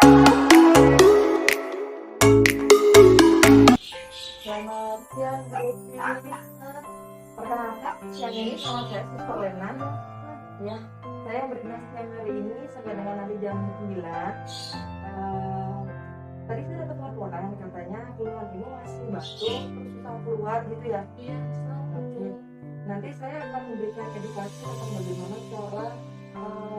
Selamat siang, Bu Uci. Perkenalkan, siang ini sama saya Siswa Lena. Ya, saya berdinas siang hari ini sampai dengan nanti jam 9. Tadi saya dapat laporan katanya keluhan ibu masih batuk, terus susah keluar gitu ya. Iya, Oke. Nanti saya akan memberikan edukasi tentang bagaimana cara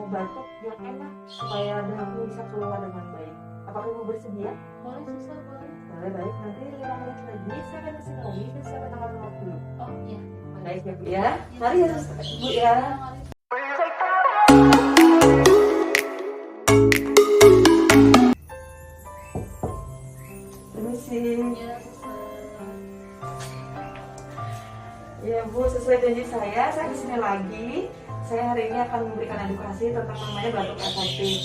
batuk yang enak supaya dahaknya bisa keluar dengan baik. Apakah ibu bersedia? boleh susah boleh. Boleh, baik. Nanti 5 menit lagi saya akan kasih tahu dan saya akan tanggal dulu. Oh iya. Baik ya Bu ya. Mari ya Bu ya. Permisi. Iya, susah. Ya Bu, sesuai janji saya di sini lagi. Saya hari ini akan memberikan edukasi tentang namanya batuk efektif.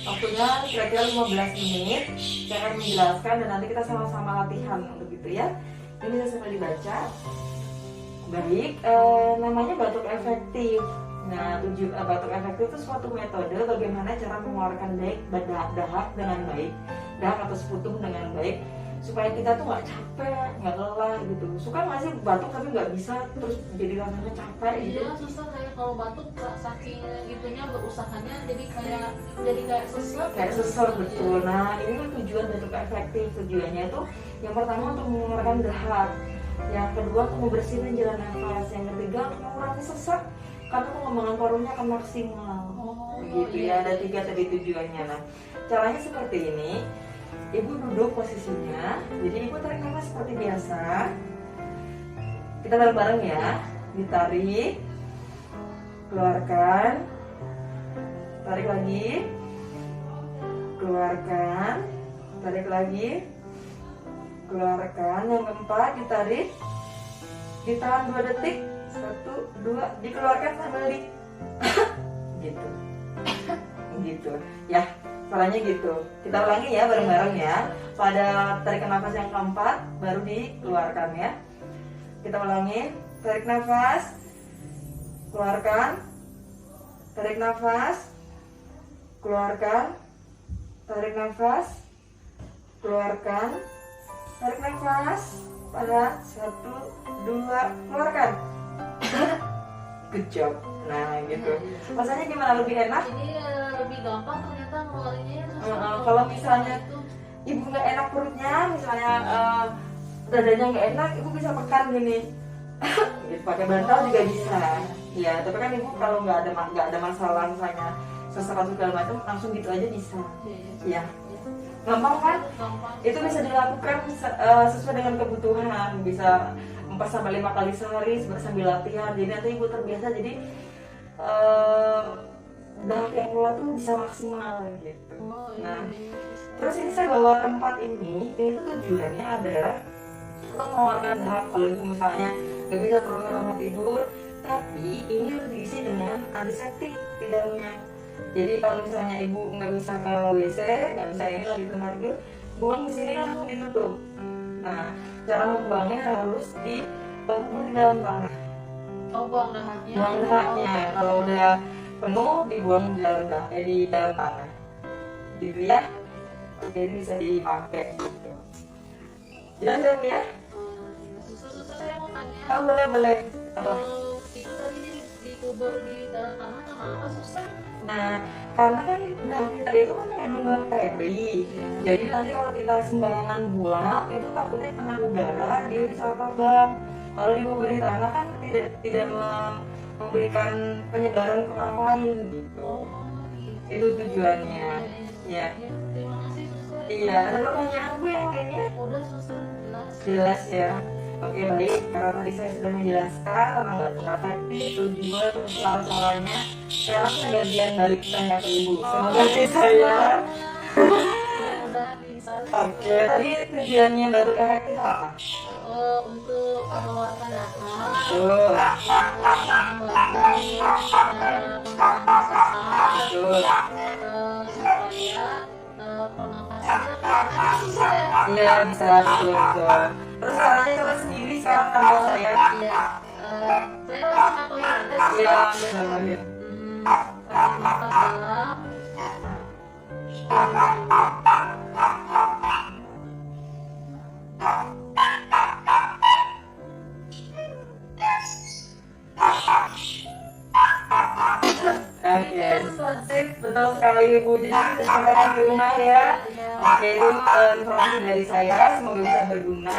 Waktunya kira-kira 15 menit. Saya akan menjelaskan dan nanti kita sama-sama latihan untuk itu ya. Ini bisa sampai dibaca. Baik, namanya batuk efektif. Nah, batuk efektif itu suatu metode bagaimana cara mengeluarkan dahak dengan baik, dahak atau sputum dengan baik, supaya kita tuh nggak capek, nggak lelah gitu. Suka nggak sih batuk tapi nggak bisa terus jadi rasanya capek gitu? Iya, susah kayak kalau batuk saking itunya berusahanya jadi kayak sesek. Kayak sesek, betul. Nah, ini kan tujuan batuk efektif. Tujuannya itu yang pertama untuk mengeluarkan dahak, yang kedua untuk membersihkan jalan nafas, yang ketiga untuk mengurangi sesak karena pengembangan parunya akan maksimal. Begitu ya, ada 3 tadi tujuannya. Nah, caranya seperti ini. Ibu duduk posisinya, jadi ibu tarik nafas seperti biasa. Kita bareng-bareng ya. Ditarik, keluarkan, tarik lagi, keluarkan, tarik lagi, keluarkan. Yang keempat ditarik, ditahan 2 detik, 1, 2, dikeluarkan sambil gitu, gitu ya. Caranya gitu. Kita ulangi ya bareng-bareng ya. Pada tarikan nafas yang keempat baru dikeluarkan ya. Kita ulangi. Tarik nafas, keluarkan, tarik nafas, keluarkan, tarik nafas, keluarkan, tarik nafas. Pada 1, 2, keluarkan. Good job. Nah gitu. Rasanya gimana, lebih enak? Ini lebih gampang ternyata ngeluarinnya susah. Kalau misalnya ibu nggak enak perutnya, misalnya dadanya nggak enak, ibu bisa pekan gini. Gitu, pakai bantal juga bisa. Ya, tapi kan ibu kalau nggak ada masalah misalnya sesak atau segala macam, langsung gitu aja bisa. Ya, gampang kan? Gampang. Itu bisa dilakukan sesuai dengan kebutuhan. Bisa 4-5 kali sehari sambil latihan. Jadi nanti ibu terbiasa. Jadi dahak yang keluar tuh bisa maksimal gitu. Nah, terus ini saya bawa tempat ini tuh tujuannya adalah untuk mengeluarkan dahak. Kalau itu misalnya nggak bisa turun ke kamar tidur, tapi ini diisi dengan antiseptik di dalamnya. Jadi kalau misalnya ibu nggak bisa ke WC, nggak bisa ini lagi ke kamar tidur, buang di sini langsung ditutup. Nah, cara membuangnya harus di dalam tanah. Oh, buang dahaknya. Buang dahaknya. Kalau udah penuh dibuang di dalam tanah. Gitu ya. Jadi bisa dipakai. Jalan ya. Susah saya mau tanya. Oh, boleh. Apa? Itu tadi dikubur di dalam tanah kenapa susah? Nah, karena kan dahak kita itu kan emang steril. Jadi nanti kalau kita sembarangan buang, itu takutnya kena udara, dia bisa terbang. Kalau diberi tanah kan tidak memberikan penyebaran ke orang lain gitu. Itu tujuannya. Ya. Terima kasih susah. Iya, ada pertanyaan gue yang kayaknya Udah susah jelas ya. Oke, baik, karena tadi saya sudah menjelaskan tentang batuk efektif, tujuan, soal-soalnya. Sekarang bagian balik tanya ke ibu. Semoga sih saya. Udah bisa. Oke, tadi tujuannya batuk efektif apa? Untuk mengeluarkan dahak. Betul. Betul. Iya, bisa, betul. Terus caranya coba sendiri sekarang tanpa saya. Iya, benar. Oke, sip, betul sekali Bu. Jadi kita sampaikan di rumah ya. Oke, itu informasi dari saya. Semoga bisa berguna.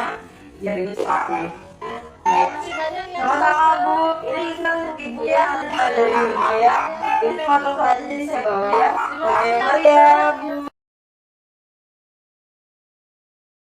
Biar ibu aktif. Baik. Masih banyak ya. Sama-sama Bu. Ini kan untuk ibu ya. Dari rumah ya. Itu motor saja jadi saya bawa ya. Oke, mari ya Bu.